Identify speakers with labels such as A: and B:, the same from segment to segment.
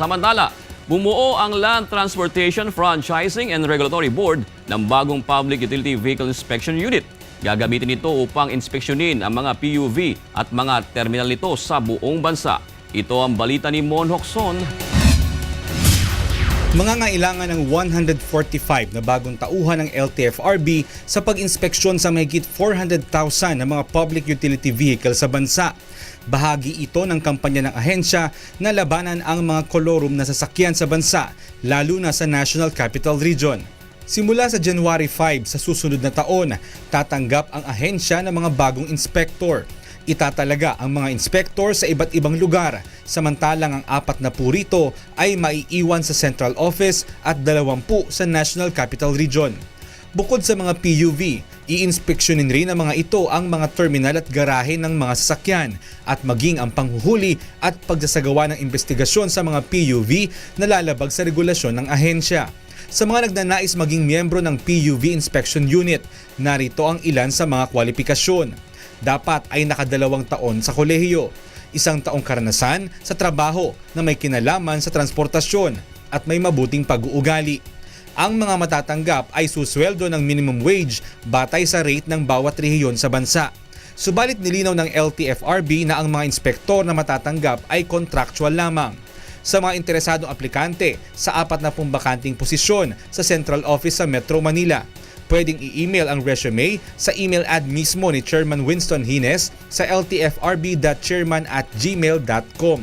A: Samantala, bumuo ang Land Transportation Franchising and Regulatory Board ng bagong Public Utility Vehicle Inspection Unit. Gagamitin ito upang inspeksyonin ang mga PUV at mga terminal nito sa buong bansa. Ito ang balita ni Mon Hocson.
B: Mangangailangan ng 145 na bagong tauhan ng LTFRB sa pag-inspeksyon sa mahigit 400,000 na mga public utility vehicle sa bansa. Bahagi ito ng kampanya ng ahensya na labanan ang mga kolorum na sasakyan sa bansa, lalo na sa National Capital Region. Simula sa January 5 sa susunod na taon, tatanggap ang ahensya ng mga bagong inspektor. Itatalaga ang mga inspektor sa iba't ibang lugar, samantalang ang 40 rito ay maiiwan sa Central Office at 20 sa National Capital Region. Bukod sa mga PUV, iinspeksyonin rin ng mga ito ang mga terminal at garahe ng mga sasakyan at maging ang panghuhuli at pagsasagawa ng investigasyon sa mga PUV na lalabag sa regulasyon ng ahensya. Sa mga nagnanais maging miyembro ng PUV Inspection Unit, narito ang ilan sa mga kwalifikasyon. Dapat ay naka2 taon sa kolehiyo, 1 taong karanasan sa trabaho na may kinalaman sa transportasyon at may mabuting pag-uugali. Ang mga matatanggap ay susweldo ng minimum wage batay sa rate ng bawat rehiyon sa bansa. Subalit nilinaw ng LTFRB na ang mga inspektor na matatanggap ay contractual lamang. Sa mga interesadong aplikante sa 40 bakanting posisyon sa Central Office sa Metro Manila, pwedeng i-email ang resume sa email ad mismo ni Chairman Winston Hines sa ltfrb.chairman@gmail.com.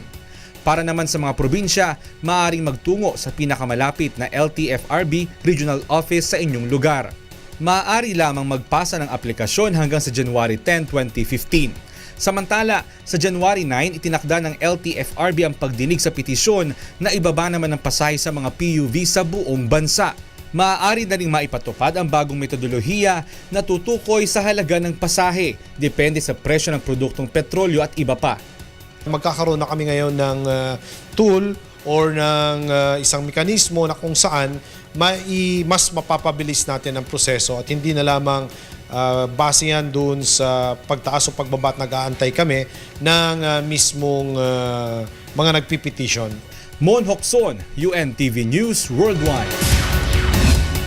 B: Para naman sa mga probinsya, maaaring magtungo sa pinakamalapit na LTFRB Regional Office sa inyong lugar. Maaari lamang magpasa ng aplikasyon hanggang sa January 10, 2015. Samantala, sa January 9, itinakda ng LTFRB ang pagdinig sa petisyon na ibaba naman ng pasahe sa mga PUV sa buong bansa. Maaari na ring maipatupad ang bagong metodolohiya na tutukoy sa halaga ng pasahe, depende sa presyo ng produktong petrolyo at iba pa.
C: Magkakaroon na kami ngayon ng tool or ng isang mekanismo na kung saan mas mapapabilis natin ang proseso at hindi na lamang base yan doon sa pagtaas o pagbaba at nag-aantay kami ng mismong mga nagpipetition.
B: Mon Hocson, UNTV News Worldwide.